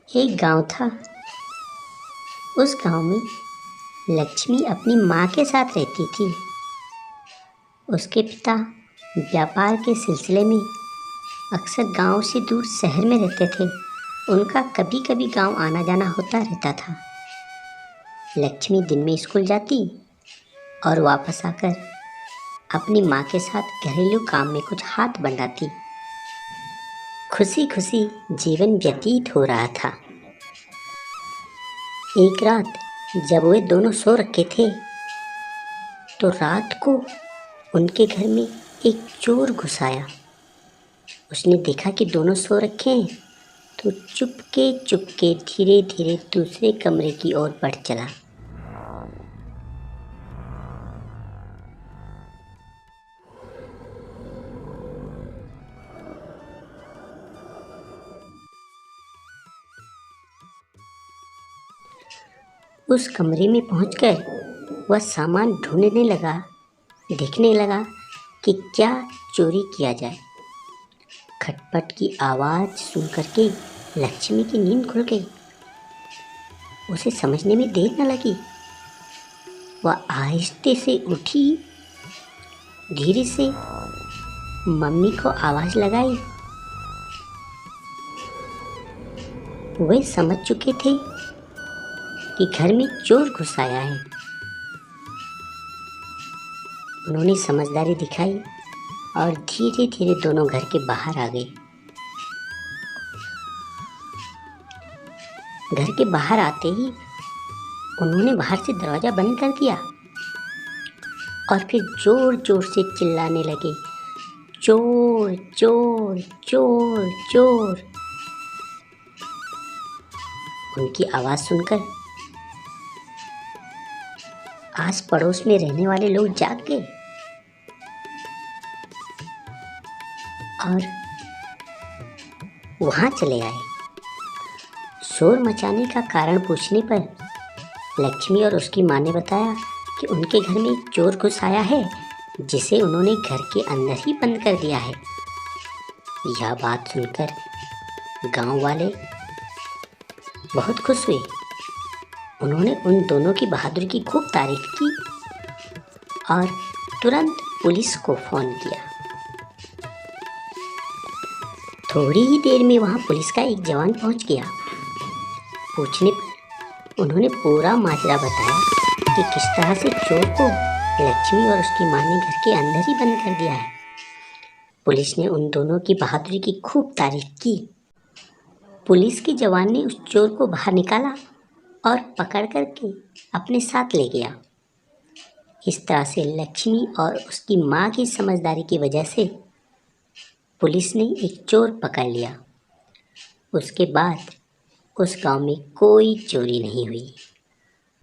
एक गांव था। उस गांव में लक्ष्मी अपनी माँ के साथ रहती थी। उसके पिता व्यापार के सिलसिले में अक्सर गांव से दूर शहर में रहते थे। उनका कभी कभी गांव आना जाना होता रहता था। लक्ष्मी दिन में स्कूल जाती और वापस आकर अपनी माँ के साथ घरेलू काम में कुछ हाथ बंटाती। खुशी खुशी जीवन व्यतीत हो रहा था। एक रात जब वे दोनों सो रखे थे तो रात को उनके घर में एक चोर घुस आया। उसने देखा कि दोनों सो रखे हैं तो चुपके चुपके धीरे धीरे दूसरे कमरे की ओर बढ़ चला। उस कमरे में पहुंचकर वह सामान ढूंढने लगा, देखने लगा कि क्या चोरी किया जाए। खटपट की आवाज़ सुन करके लक्ष्मी की नींद खुल गई। उसे समझने में देर न लगी। वह आहिस्ते से उठी, धीरे से मम्मी को आवाज़ लगाई। वे समझ चुके थे कि घर में चोर घुस आया है। उन्होंने समझदारी दिखाई और धीरे धीरे दोनों घर के बाहर आ गए। घर के बाहर आते ही उन्होंने बाहर से दरवाज़ा बंद कर दिया और फिर जोर जोर से चिल्लाने लगे, चोर चोर चोर चोर। उनकी आवाज़ सुनकर आस पड़ोस में रहने वाले लोग जाग गए और वहाँ चले आए। शोर मचाने का कारण पूछने पर लक्ष्मी और उसकी माँ ने बताया कि उनके घर में एक चोर घुस आया है जिसे उन्होंने घर के अंदर ही बंद कर दिया है। यह बात सुनकर गांव वाले बहुत खुश हुए। उन्होंने उन दोनों की बहादुरी की खूब तारीफ की और तुरंत पुलिस को फ़ोन किया। थोड़ी ही देर में वहाँ पुलिस का एक जवान पहुँच गया। पूछने पर उन्होंने पूरा माजरा बताया कि किस तरह से चोर को लक्ष्मी और उसकी माँ ने घर के अंदर ही बंद कर दिया है। पुलिस ने उन दोनों की बहादुरी की खूब तारीफ की। पुलिस के जवान ने उस चोर को बाहर निकाला और पकड़ करके अपने साथ ले गया। इस तरह से लक्ष्मी और उसकी माँ की समझदारी की वजह से पुलिस ने एक चोर पकड़ लिया। उसके बाद उस गांव में कोई चोरी नहीं हुई।